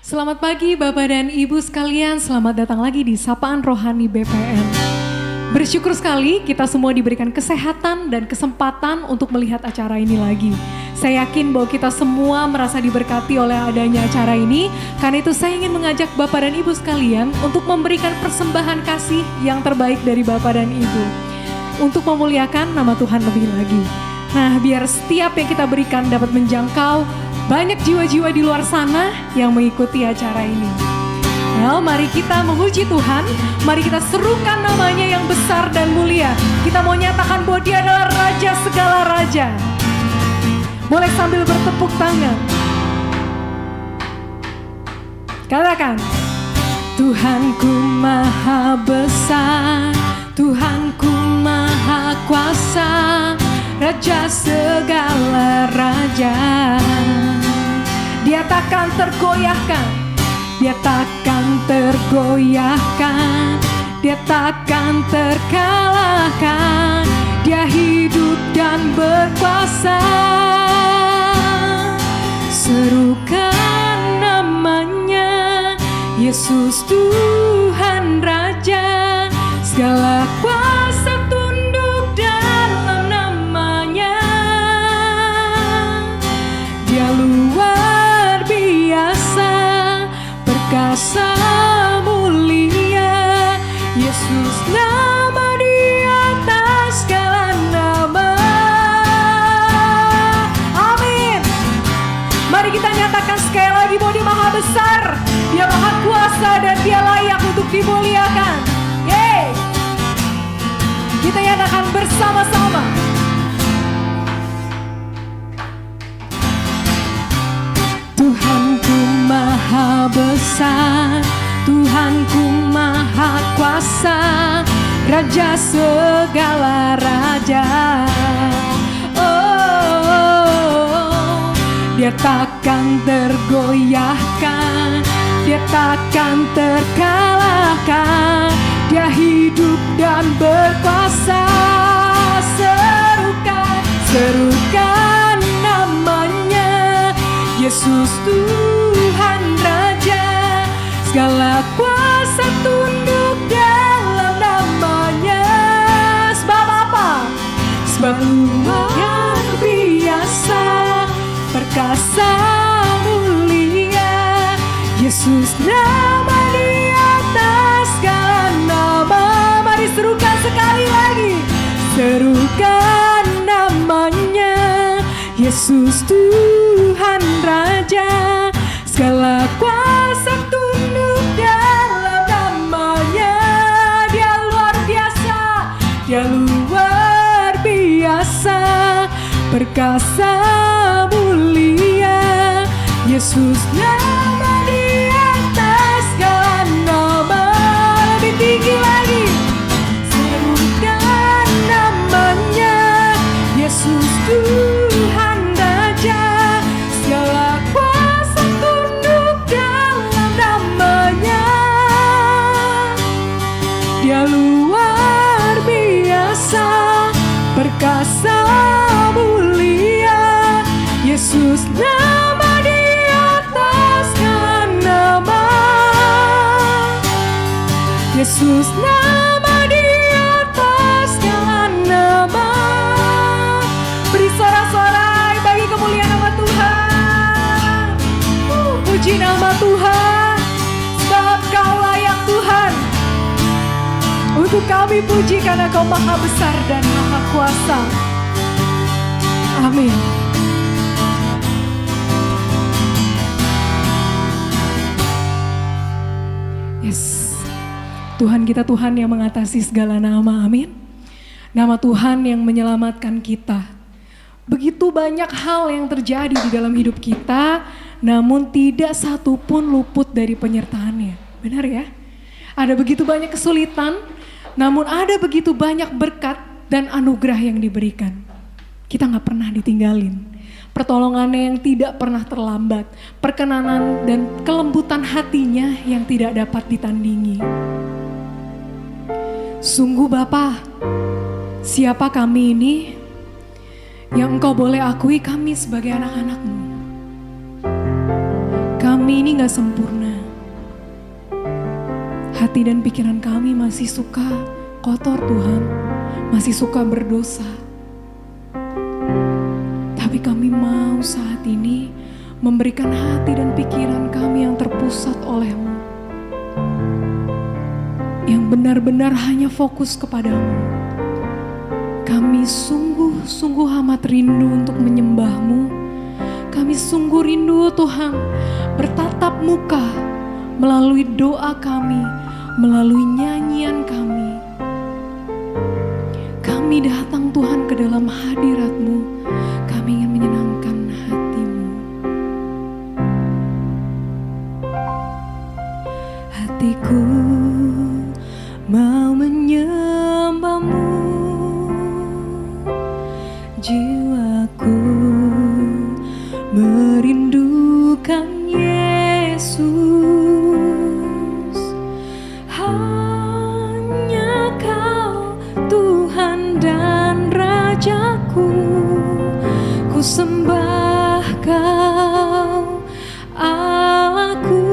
Selamat pagi Bapak dan Ibu sekalian, selamat datang lagi di Sapaan Rohani BPN. Bersyukur sekali kita semua diberikan kesehatan dan kesempatan untuk melihat acara ini lagi. Saya yakin bahwa kita semua merasa diberkati oleh adanya acara ini. Karena itu saya ingin mengajak Bapak dan Ibu sekalian untuk memberikan persembahan kasih yang terbaik dari Bapak dan Ibu. Untuk memuliakan nama Tuhan lebih lagi. Nah, biar setiap yang kita berikan dapat menjangkau banyak jiwa-jiwa di luar sana yang mengikuti acara ini. Well, mari kita memuji Tuhan, mari kita serukan namanya yang besar dan mulia. Kita mau nyatakan bahwa Dia adalah Raja segala Raja. Boleh sambil bertepuk tangan. Katakan, Tuhanku maha besar, Tuhanku maha kuasa, Raja segala raja. Dia takkan tergoyahkan, Dia takkan tergoyahkan, Dia takkan terkalahkan. Dia hidup dan berkuasa. Serukan namanya, Yesus Tuhan Raja. Segala kuasa tunduk dalam namanya. Dia luar biasa, perkasa mulia. Yesus nama di atas segala nama. Amin. Mari kita nyatakan sekali lagi bahwa Dia maha besar, Dia maha kuasa, dan Dia layak untuk dimuliakan. Yeay. Kita nyatakan bersama-sama. Tuhanku maha besar, Tuhanku maha kuasa, Raja segala raja. Oh, Dia takkan tergoyahkan, Dia takkan terkalahkan. Dia hidup dan berkuasa. Serukan, serukan namanya, Yesus Tuhan Raja. Segala kuasa tunduk dalam namanya. Sebab apa? Sebab luar biasa, perkasa mulia. Yesus nama di atas segala nama. Mari serukan sekali lagi. Serukan namanya, Yesus Tuhan Raja. Segala kuasa tunduk dalam namanya. Dia luar biasa, Dia luar biasa, perkasa mulia. Yesus nama di atas segala nama. Lebih tinggi lagi. Serukan namanya, Yesus Tuhan Raja. Segala kuasa tunduk dalam namanya. Dia luar biasa, perkasa mulia. Yesus nama di atas segala nama. Yesus nama di atas segala nama. Beri sorak-sorai bagi kemuliaan nama Tuhan. Puji nama Tuhan, sebab Kau layak Tuhan. Untuk kami puji karena Kau maha besar dan maha kuasa. Amin. Yes. Tuhan kita Tuhan yang mengatasi segala nama, amin. Nama Tuhan yang menyelamatkan kita. Begitu banyak hal yang terjadi di dalam hidup kita, namun tidak satu pun luput dari penyertaannya. Benar ya? Ada begitu banyak kesulitan, namun ada begitu banyak berkat dan anugerah yang diberikan. Kita gak pernah ditinggalin. Pertolongannya yang tidak pernah terlambat. Perkenanan dan kelembutan hatinya yang tidak dapat ditandingi. Sungguh Bapa, siapa kami ini yang Engkau boleh akui kami sebagai anak-anak-Mu. Kami ini kami gak sempurna. Hati dan pikiran kami masih suka kotor Tuhan, masih suka berdosa. Tapi kami mau saat ini memberikan hati dan pikiran kami yang terpusat oleh-Mu, yang benar-benar hanya fokus kepadamu. Kami sungguh-sungguh amat rindu untuk menyembah-Mu. Kami sungguh rindu Tuhan bertatap muka melalui doa kami, melalui nyanyian kami. Kami datang Tuhan ke dalam hadirat-Mu. Kami ingin menyenangkan hati-Mu. Hatiku mau menyembah-Mu, jiwaku merindukan Yesus. Hanya Kau Tuhan dan Rajaku, ku sembah Kau Allahku.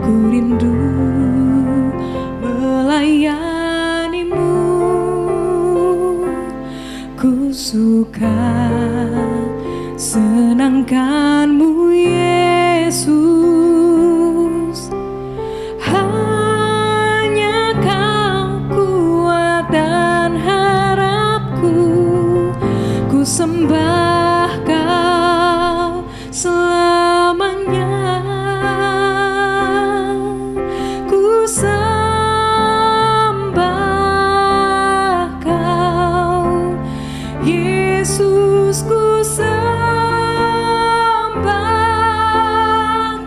Ku rindu melayani-Mu, ku suka senangkan-Mu Yesus. Hanya Kau kuat dan harapku, ku sembah Kau selamanya. Ku sembah Kau Yesus, ku sembah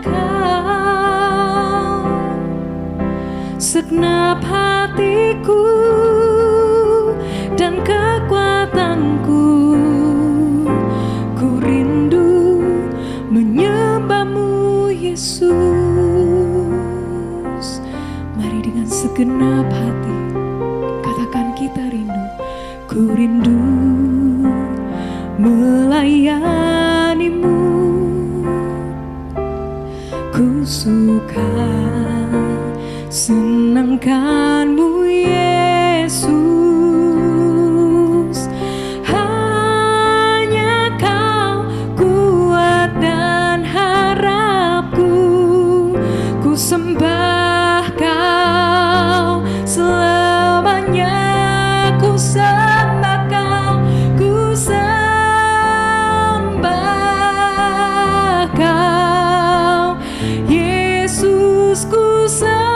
Kau segenap hatiku dan kekuatanku. Ku rindu menyembah-Mu Yesus. Mari dengan segenap hati katakan kita rindu. Ku rindu melayani-Mu, ku suka senangkan-Mu Yesus. Hanya Kau kuat dan harapku, ku sembah Kau selamanya. Ku sembah Kau, ku sembah Kau Yesus, ku sembah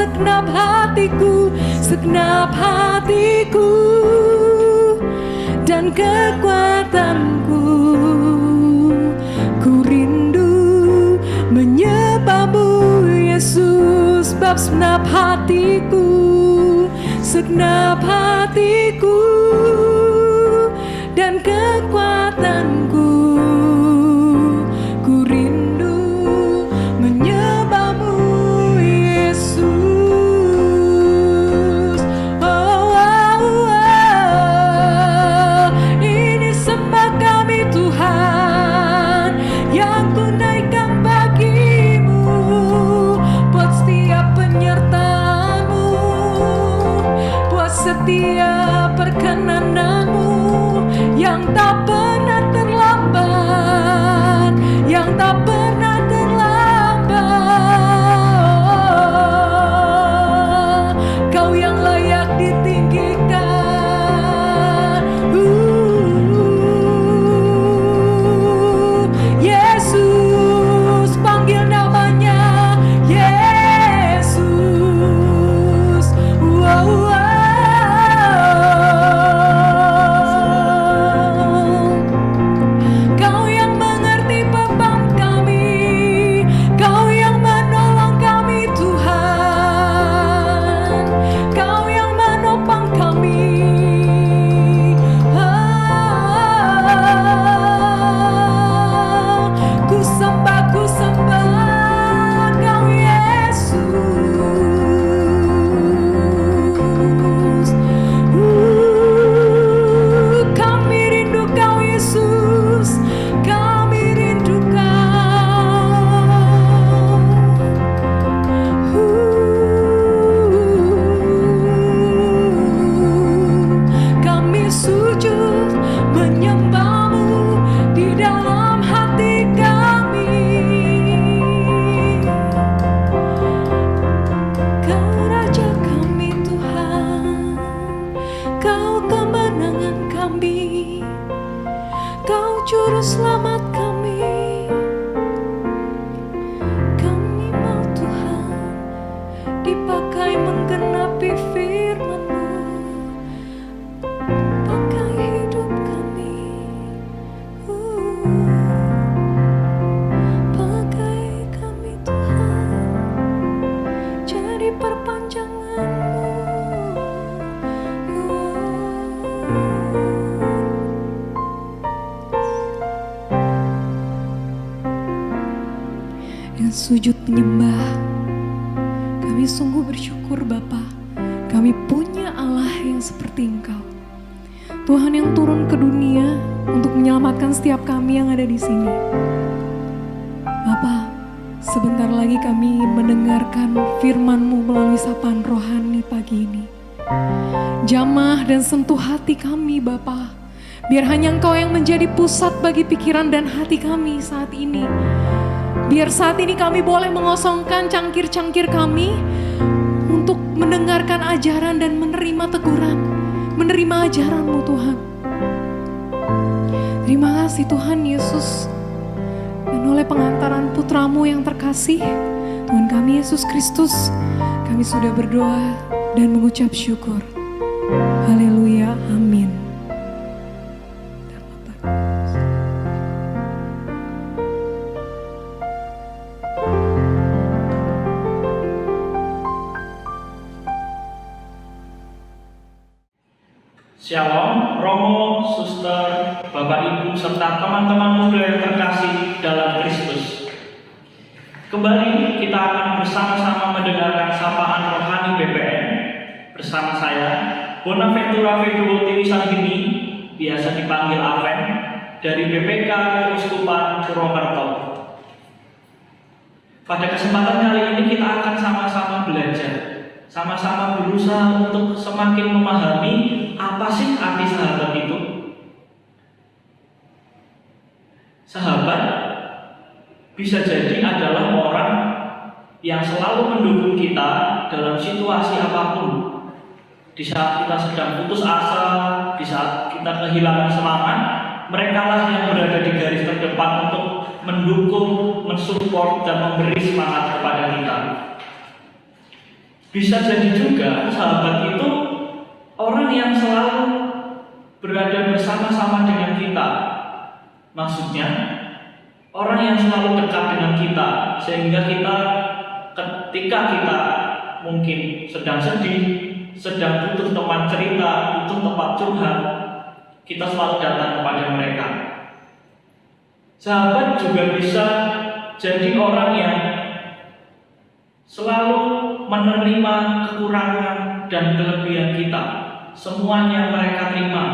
segenap hatiku, segenap hatiku dan kekuatanku. Ku rindu menyembahmu Yesus, sebab segenap hatiku, segenap hatiku dan kekuatanku. Ku rindu menyembahmu Yesus. Oh, oh, oh. Ini sembah kami Tuhan yang ku naikkan bagimu, buat setiap penyertaan-Mu, buat setiap perkenananmu yang tak pernah terlambat, yang tak pernah terlambat. Kau yang layak ditinggikan, Yesus, panggil namanya Yesus. Wow, wow. Kau yang mengerti beban kami, Kau yang menolong kami Tuhan, Kau yang menopang kami. Ku sembah Kau Yesus. Kami rindu Kau Yesus, kami rindu Kau. Kami sujud menyembah-Mu di dalam hati kami. Kau Raja kami Tuhan, Kau kemenangan kami, Kau juru selamat kami. Kami mau Tuhan dipakai menggenapi firman-Mu, pakai hidup kami, pakai kami Tuhan, jadi perpanjangan-Mu. Dengan sujud menyembah, kami sungguh bersyukur Bapa, kami punya Allah yang seperti Engkau, Tuhan yang turun ke dunia untuk menyelamatkan setiap kami yang ada di sini. Bapa, sebentar lagi kami mendengarkan firman-Mu melalui sapaan rohani pagi ini. Jamah dan sentuh hati kami Bapa, biar hanya Engkau yang menjadi pusat bagi pikiran dan hati kami saat ini. Biar saat ini kami boleh mengosongkan cangkir-cangkir kami untuk mendengarkan ajaran dan menerima teguran, menerima ajaran-Mu Tuhan. Terima kasih Tuhan Yesus, dan oleh pengantaran putra-Mu yang terkasih, Tuhan kami Yesus Kristus, kami sudah berdoa dan mengucap syukur. Haleluya, amin. Shalom, Romo, Suster, Bapak Ibu, serta teman-teman muda yang terkasih dalam Kristus. Kembali kita akan bersama-sama mendengarkan sapaan rohani BPN bersama saya, Bonaventura Vedo Tiwisanggini, biasa dipanggil Aven, dari BPK Keuskupan Purwokerto. Pada kesempatan kali ini kita akan sama-sama belajar, sama-sama berusaha untuk semakin memahami apa sih arti sahabat itu. Sahabat bisa jadi adalah orang yang selalu mendukung kita dalam situasi apapun. Di saat kita sedang putus asa, di saat kita kehilangan semangat, merekalah yang berada di garis terdepan untuk mendukung, mensupport, dan memberi semangat kepada kita. Bisa jadi juga sahabat itu orang yang selalu berada bersama-sama dengan kita. Maksudnya, orang yang selalu dekat dengan kita, sehingga kita ketika kita mungkin sedang sedih, sedang butuh teman cerita, butuh tempat curhat, kita selalu datang kepada mereka. Sahabat juga bisa jadi orang yang selalu menerima kekurangan dan kelebihan kita. Semuanya mereka terima.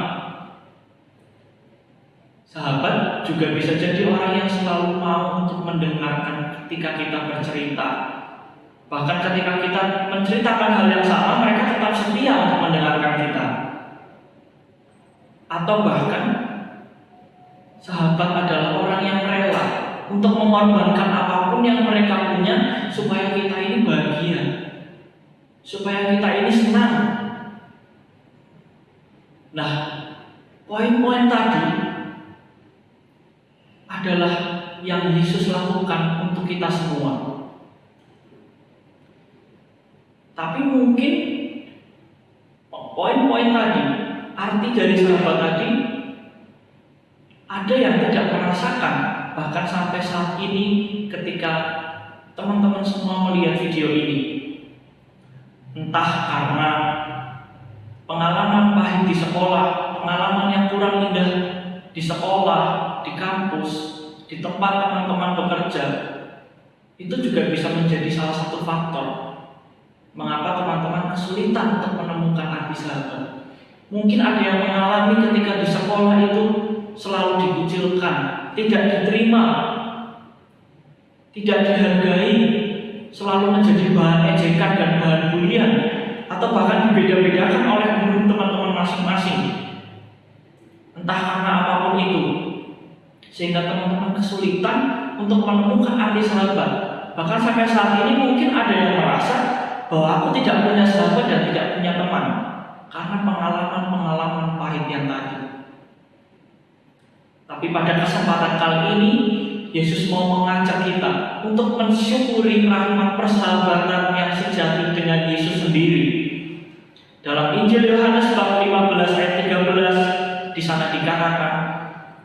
Sahabat juga bisa jadi orang yang selalu mau untuk mendengarkan ketika kita bercerita. Bahkan ketika kita menceritakan hal yang sama, mereka tetap setia untuk mendengarkan kita. Atau bahkan sahabat adalah orang yang rela untuk mengorbankan apapun yang mereka punya supaya kita ini bahagia, supaya kita ini senang. Nah, poin-poin tadi adalah yang Yesus lakukan untuk kita semua. Tapi mungkin poin-poin tadi, arti dari sahabat tadi, ada yang tidak merasakan. Bahkan sampai saat ini ketika teman-teman semua melihat video ini, entah karena pengalaman pahit di sekolah, pengalaman yang kurang indah di sekolah, di kampus, di tempat teman-teman bekerja, itu juga bisa menjadi salah satu faktor mengapa teman-teman kesulitan untuk menemukan arti sahabat. Mungkin ada yang mengalami ketika di sekolah itu selalu dikucilkan, tidak diterima, tidak dihargai, selalu menjadi bahan ejekan dan bahan bulian, atau bahkan dibeda-bedakan oleh guru teman-teman masing-masing. Entah karena apapun itu, sehingga teman-teman kesulitan untuk menemukan arti sahabat. Bahkan sampai saat ini mungkin ada yang merasa bahwa aku tidak punya sahabat dan tidak punya teman karena pengalaman-pengalaman pahit yang tadi. Tapi pada kesempatan kali ini, Yesus mau mengajak kita untuk mensyukuri rahmat persahabatan yang sejati dengan Yesus sendiri. Dalam Injil Yohanes bab 15 ayat 13, di sana dikatakan,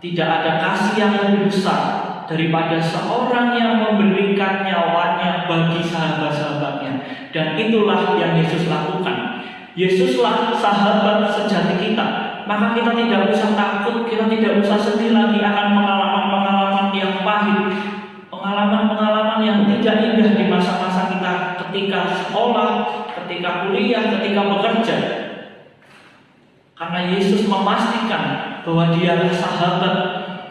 tidak ada kasih yang lebih besar daripada seorang yang memberikan nyawanya bagi sahabat-sahabatnya. Dan itulah yang Yesus lakukan. Yesuslah sahabat sejati kita. Maka kita tidak usah takut, kita tidak usah sedih lagi akan pengalaman-pengalaman yang pahit, pengalaman-pengalaman yang tidak indah di masa-masa kita ketika sekolah, ketika kuliah, ketika bekerja. Karena Yesus memastikan bahwa Dialah sahabat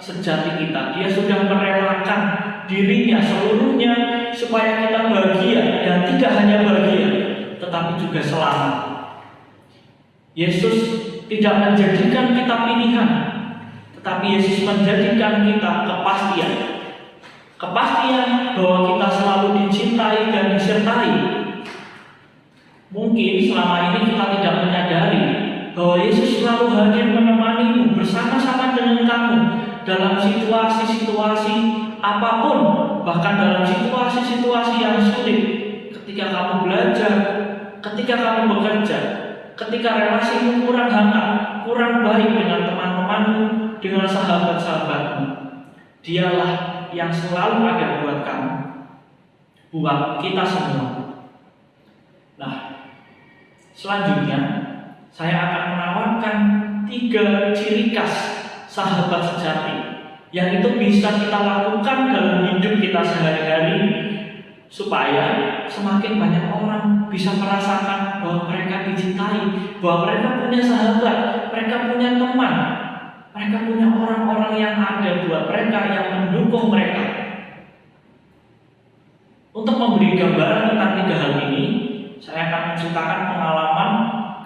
sejati kita. Dia sudah merelakan dirinya seluruhnya supaya kita bahagia, dan tidak hanya bahagia, tetapi juga selamat. Yesus tidak menjadikan kita pilihan, tetapi Yesus menjadikan kita kepastian. Kepastian bahwa kita selalu dicintai dan disertai. Mungkin selama ini kita tidak menyadari bahwa Yesus selalu hadir menemanimu, bersama-sama dengan kamu dalam situasi-situasi apapun, bahkan dalam situasi-situasi yang sulit, ketika kamu belajar, ketika kamu bekerja, ketika relasimu kurang hangat, kurang baik dengan teman-temanmu, dengan sahabat-sahabatmu. Dialah yang selalu ada buat kamu, buat kita semua. Nah, selanjutnya saya akan menawarkan 3 ciri khas sahabat sejati yang itu bisa kita lakukan dalam hidup kita sehari-hari, supaya semakin banyak orang bisa merasakan bahwa mereka dicintai, bahwa mereka punya sahabat, mereka punya teman, mereka punya orang-orang yang ada buat mereka, yang mendukung mereka. Untuk memberi gambaran tentang 3 hal ini, saya akan menceritakan pengalaman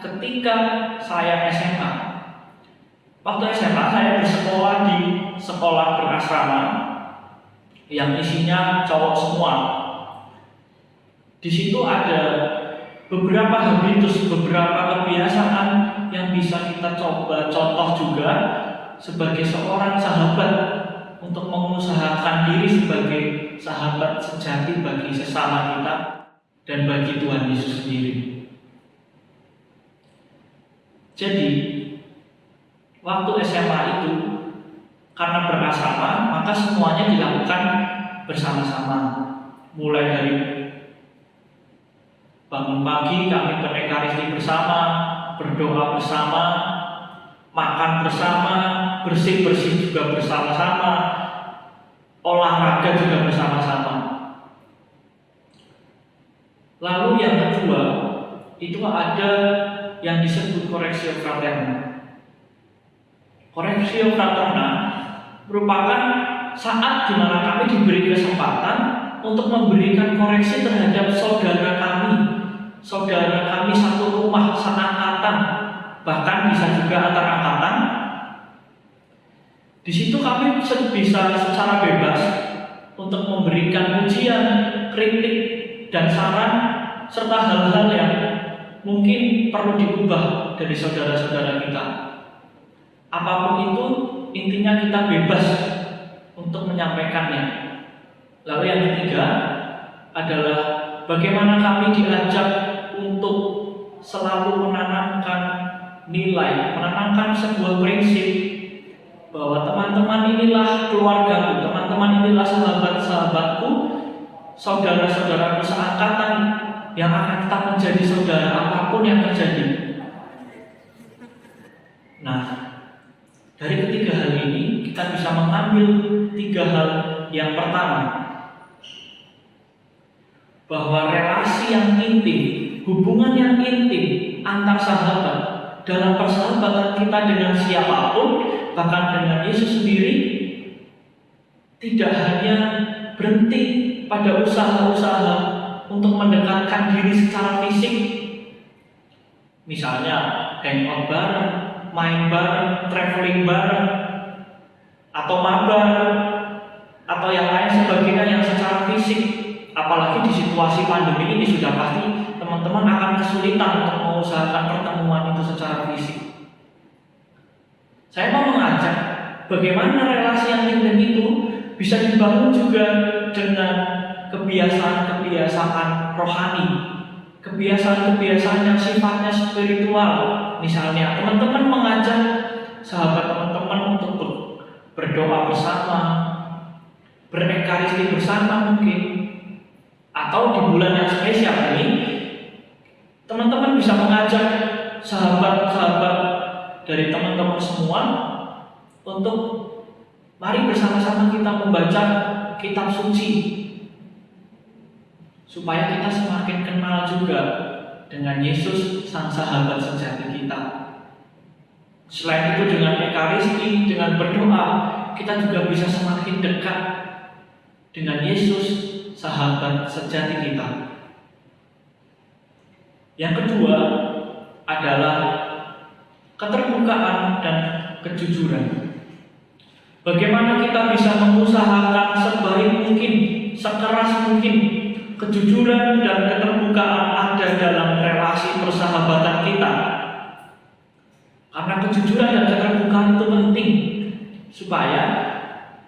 ketika saya SMA. Waktu SMA saya bersekolah di sekolah berasrama yang isinya cowok semua. Di situ ada beberapa habitus, beberapa kebiasaan yang bisa kita coba contoh juga sebagai seorang sahabat untuk mengusahakan diri sebagai sahabat sejati bagi sesama kita. dan bagi Tuhan Yesus sendiri. Jadi, waktu SMA itu, karena berasrama, maka semuanya dilakukan bersama-sama. Mulai dari bangun pagi kami berekaristi bersama, berdoa bersama, makan bersama, bersih-bersih juga bersama-sama, olahraga juga bersama-sama. Lalu yang kedua, itu ada yang disebut koreksio fraterna. Koreksio fraterna merupakan saat di mana kami diberi kesempatan untuk memberikan koreksi terhadap saudara kami satu rumah, seangkatan, bahkan bisa juga antar angkatan. Di situ kami bisa secara bebas untuk memberikan ujian, kritik, dan saran serta hal-hal yang mungkin perlu diubah dari saudara-saudara kita. Apapun itu, intinya kita bebas untuk menyampaikannya. Lalu yang ketiga adalah bagaimana kami diajak untuk selalu menanamkan nilai, menanamkan sebuah prinsip bahwa teman-teman inilah keluargaku, teman-teman inilah sahabat-sahabatku, saudara-saudaraku seangkatan yang akan tetap menjadi saudara apapun yang terjadi. Nah, dari ketiga hal ini kita bisa mengambil tiga hal. Yang pertama, bahwa relasi yang intim, hubungan yang intim antar sahabat dalam persahabatan kita dengan siapapun, bahkan dengan Yesus sendiri, tidak hanya berhenti pada usaha-usaha untuk mendekatkan diri secara fisik, misalnya hangout bareng, main bareng, traveling bareng, atau mabar, atau yang lain sebagainya yang secara fisik. Apalagi di situasi pandemi ini sudah pasti teman-teman akan kesulitan untuk mengusahakan pertemuan itu secara fisik. Saya mau mengajak bagaimana relasi yang intim itu bisa dibangun juga dengan kebiasaan-kebiasaan rohani, kebiasaan-kebiasaan yang sifatnya spiritual. Misalnya teman-teman mengajak sahabat teman-teman untuk berdoa bersama, berekaristi bersama mungkin. Atau di bulan yang spesial ini, teman-teman bisa mengajak sahabat-sahabat dari teman-teman semua untuk mari bersama-sama kita membaca kitab suci, supaya kita semakin kenal juga dengan Yesus, sang sahabat sejati kita. Selain itu, dengan ekaristi, dengan berdoa, kita juga bisa semakin dekat dengan Yesus, sahabat sejati kita. Yang kedua adalah keterbukaan dan kejujuran. Bagaimana kita bisa mengusahakan sebaik mungkin, sekeras mungkin, kejujuran dan keterbukaan ada dalam relasi persahabatan kita. Karena kejujuran dan keterbukaan itu penting supaya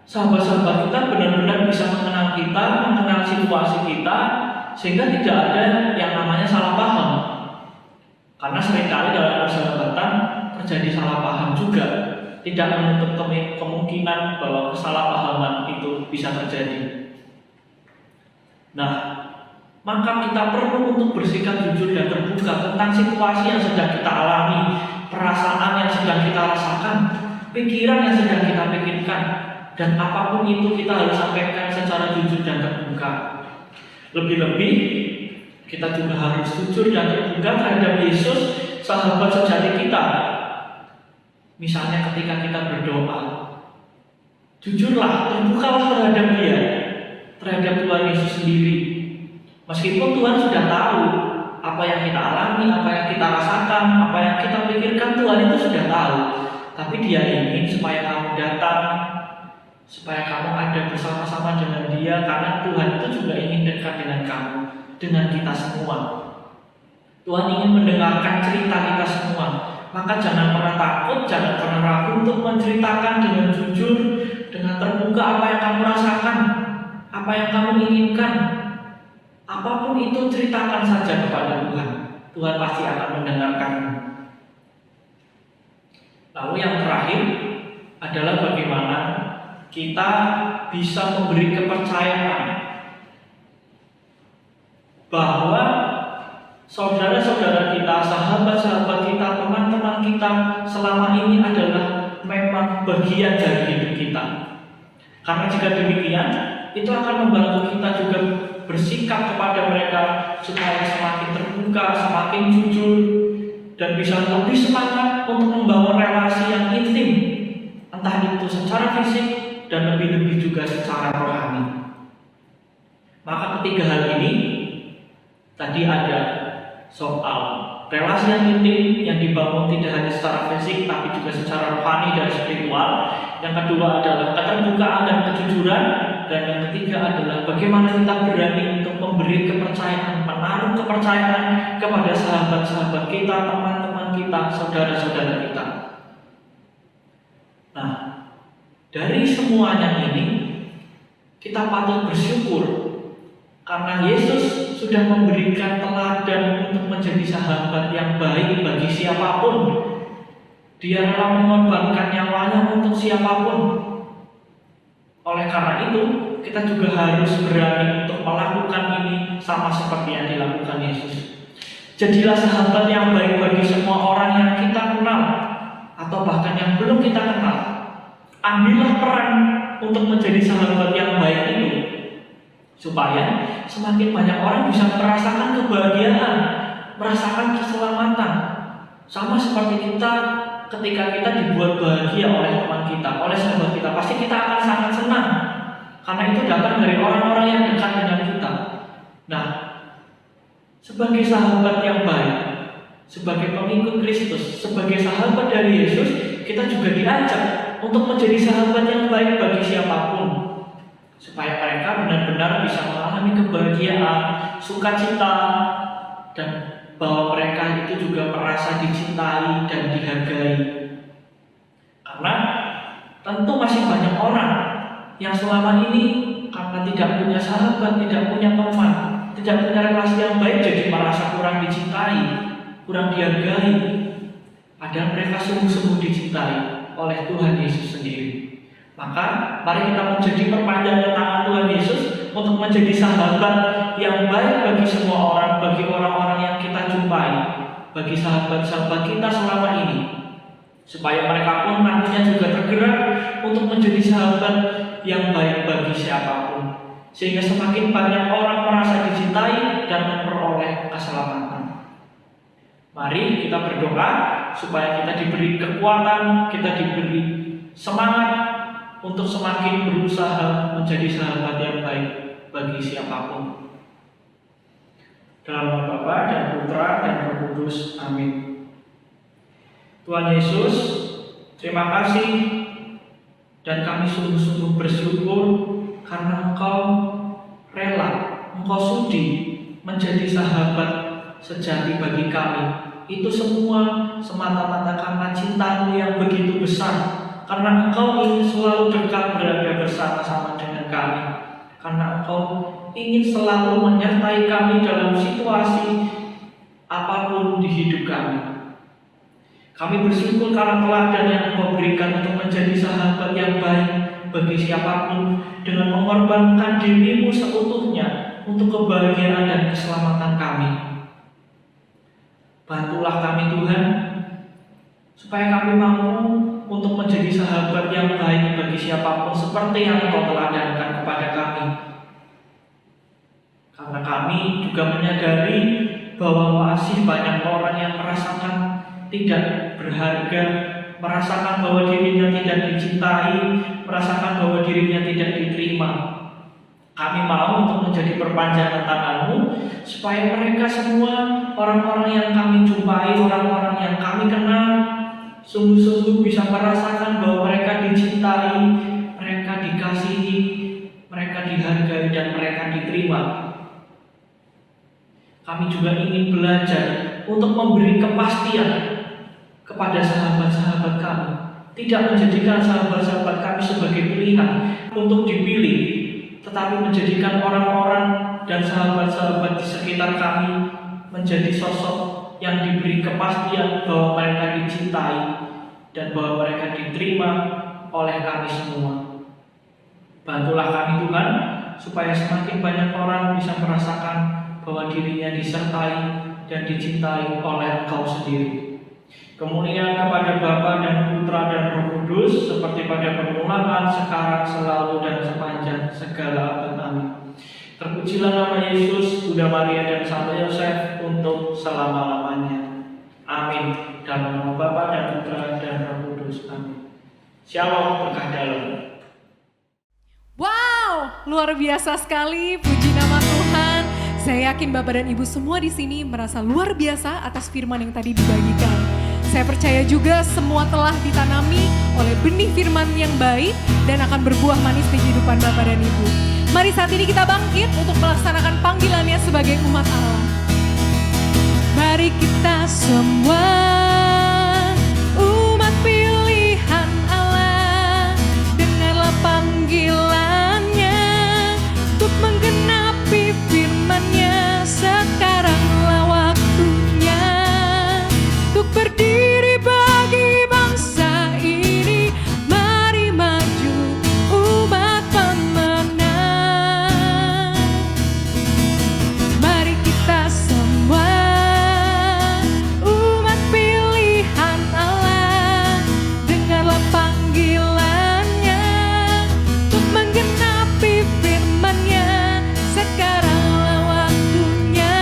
sahabat-sahabat kita benar-benar bisa mengenal kita, mengenal situasi kita, sehingga tidak ada yang namanya salah paham. Karena seringkali dalam persahabatan terjadi salah paham juga, tidak menutup kemungkinan bahwa kesalahpahaman itu bisa terjadi. Nah, maka kita perlu untuk bersikap jujur dan terbuka tentang situasi yang sedang kita alami, perasaan yang sedang kita rasakan, pikiran yang sedang kita pikirkan. Dan apapun itu kita harus sampaikan secara jujur dan terbuka. Lebih-lebih kita juga harus jujur dan terbuka terhadap Yesus, sahabat sejati kita. Misalnya ketika kita berdoa, jujurlah, terbukalah terhadap Dia, terhadap Tuhan Yesus sendiri. Meskipun Tuhan sudah tahu apa yang kita alami, apa yang kita rasakan, apa yang kita pikirkan, Tuhan itu sudah tahu. Tapi Dia ingin supaya kamu datang, supaya kamu ada bersama-sama dengan Dia, karena Tuhan itu juga ingin dekat dengan kamu, dengan kita semua. Tuhan ingin mendengarkan cerita kita semua. Maka jangan pernah takut, jangan pernah ragu untuk menceritakan dengan jujur, dengan terbuka apa yang kamu rasakan, apa yang kamu inginkan, Apapun itu ceritakan saja kepada Tuhan. Tuhan pasti akan mendengarkanmu. Lalu yang terakhir adalah bagaimana kita bisa memberi kepercayaan bahwa saudara-saudara kita, sahabat-sahabat kita, teman-teman kita selama ini adalah memang bagian dari hidup kita. Karena jika demikian, itu akan membantu kita juga bersikap kepada mereka supaya semakin terbuka, semakin jujur, dan bisa lebih semangat untuk membangun relasi yang intim, entah itu secara fisik dan lebih-lebih juga secara rohani. Maka ketiga hal ini tadi ada soal relasi yang intim yang dibangun tidak hanya secara fisik tapi juga secara rohani dan spiritual. Yang kedua adalah keterbukaan dan kejujuran. Dan yang ketiga adalah bagaimana kita berani untuk memberi kepercayaan, menaruh kepercayaan kepada sahabat-sahabat kita, teman-teman kita, saudara-saudara kita. Nah, dari semuanya ini kita patut bersyukur karena Yesus sudah memberikan teladan untuk menjadi sahabat yang baik bagi siapapun. Dia rela mengorbankan nyawanya untuk siapapun. Oleh karena itu, kita juga harus berani untuk melakukan ini sama seperti yang dilakukan Yesus. Jadilah sahabat yang baik bagi semua orang yang kita kenal atau bahkan yang belum kita kenal. Ambillah peran untuk menjadi sahabat yang baik itu, supaya semakin banyak orang bisa merasakan kebahagiaan, merasakan keselamatan. Sama seperti kita ketika kita dibuat bahagia oleh teman kita, oleh sahabat kita, pasti kita akan sangat senang. Karena itu datang dari orang-orang yang dekat dengan kita. Nah, sebagai sahabat yang baik, sebagai pengikut Kristus, sebagai sahabat dari Yesus, kita juga diajak untuk menjadi sahabat yang baik bagi siapapun, supaya mereka benar-benar bisa mengalami kebahagiaan, sukacita, dan bahwa mereka itu juga merasa dicintai dan dihargai. Karena tentu masih banyak orang yang selama ini karena tidak punya sahabat, tidak punya teman, tidak punya relasi yang baik, jadi merasa kurang dicintai, kurang dihargai. Padahal mereka sungguh-sungguh dicintai oleh Tuhan Yesus sendiri. Maka mari kita menjadi perpanjangan tangan Tuhan Yesus untuk menjadi sahabat yang baik bagi semua orang, bagi orang-orang yang kita jumpai, bagi sahabat-sahabat kita selama ini, supaya mereka pun nantinya juga tergerak untuk menjadi sahabat yang baik bagi siapapun, sehingga semakin banyak orang merasa dicintai dan memperoleh keselamatan. Mari kita berdoa supaya kita diberi kekuatan, kita diberi semangat untuk semakin berusaha menjadi sahabat yang baik bagi siapapun. Dalam nama Bapa dan Putra dan Roh Kudus. Amin. Tuhan Yesus, terima kasih dan kami sungguh-sungguh bersyukur karena Engkau rela, Engkau sudi menjadi sahabat sejati bagi kami. Itu semua semata-mata karena cinta-Mu yang begitu besar. Karena Engkau ingin selalu dekat berada bersama-sama dengan kami. Karena Engkau ingin selalu menyertai kami dalam situasi apapun di hidup kami. Kami bersyukur karena teladan yang Engkau berikan untuk menjadi sahabat yang baik bagi siapapun dengan mengorbankan diri-Mu seutuhnya untuk kebahagiaan dan keselamatan kami. Bantulah kami Tuhan, supaya kami mampu untuk menjadi sahabat yang baik bagi siapapun seperti yang Engkau teladankan kepada kami. Karena kami juga menyadari bahwa masih banyak orang yang merasakan tidak berharga, merasakan bahwa dirinya tidak dicintai, merasakan bahwa dirinya tidak diterima. Kami mau untuk menjadi perpanjangan tangan-Mu, supaya mereka semua, orang-orang yang kami jumpai, orang-orang yang kami kenal, sungguh-sungguh bisa merasakan bahwa mereka dicintai, mereka dikasihi, mereka dihargai, dan mereka diterima. Kami juga ingin belajar untuk memberi kepastian kepada sahabat-sahabat kami, tidak menjadikan sahabat-sahabat kami sebagai pilihan untuk dipilih, tetapi menjadikan orang-orang dan sahabat-sahabat di sekitar kami menjadi sosok yang diberi kepastian bahwa mereka dicintai dan bahwa mereka diterima oleh kami semua. Bantulah kami Tuhan, supaya semakin banyak orang bisa merasakan bahwa dirinya disertai dan dicintai oleh Engkau sendiri. Kemuliaan kepada Bapa dan Putra dan Roh Kudus, seperti pada permulaan, sekarang, selalu, dan sepanjang segala abad. Amin. Terpujilah nama Yesus, Bunda Maria, dan Santo Yosef untuk selama-lamanya. Amin. Dalam nama Bapa dan Putra dan Roh Kudus. Amin. Shalom, berkah dalam. Wow, luar biasa sekali, puji nama Tuhan. Saya yakin Bapak dan Ibu semua di sini merasa luar biasa atas firman yang tadi dibagikan. Saya percaya juga semua telah ditanami oleh benih firman yang baik dan akan berbuah manis di kehidupan Bapak dan Ibu. Mari saat ini kita bangkit untuk melaksanakan panggilannya sebagai umat Allah. Mari kita semua umat pilihan Allah, dengarlah panggilannya untuk menggenapi firman-Nya. Sekaranglah waktunya untuk berdiri bagi bangsa ini. Mari maju umat pemenang. Mari kita semua umat pilihan Allah, dengarlah panggilannya untuk menggenapi firman-Nya. Sekaranglah waktunya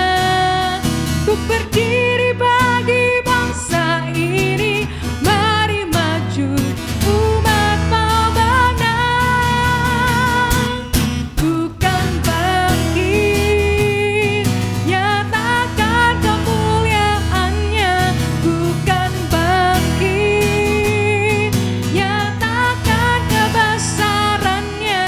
untuk berdiri bagi bangsa ini. Mari maju umat pemenang. Bukan bangkit, nyatakan kemuliaan-Nya. Bukan bangkit, nyatakan kebesaran-Nya.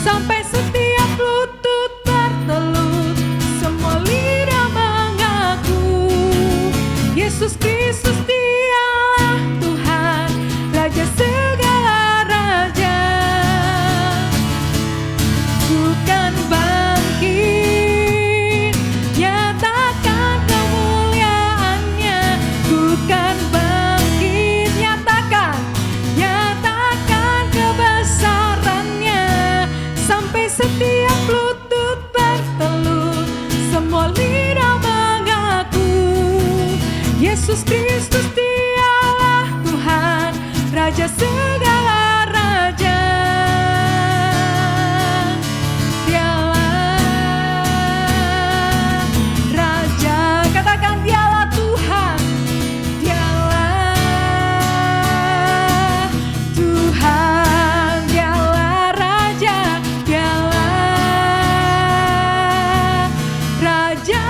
Sampai setiap lutut bertelut, semua lidah mengaku Yesus Kristus Dialah Tuhan, Raja segala raja. Bukan bangkit, nyatakan kemuliaan-Nya. Bukan bangkit, nyatakan kebesaran-Nya. Sampai setiap lutut bertelut, semua lidah mengaku Yesus Kristus Dialah Tuhan, Raja segala raja. Dialah Raja, katakan Dialah Tuhan. Dialah Tuhan, Dialah Raja, Dialah Raja.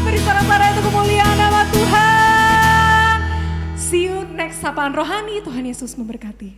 Beri sorak-sorai untuk kemuliaan nama Tuhan. See you next Sapaan Rohani. Tuhan Yesus memberkati.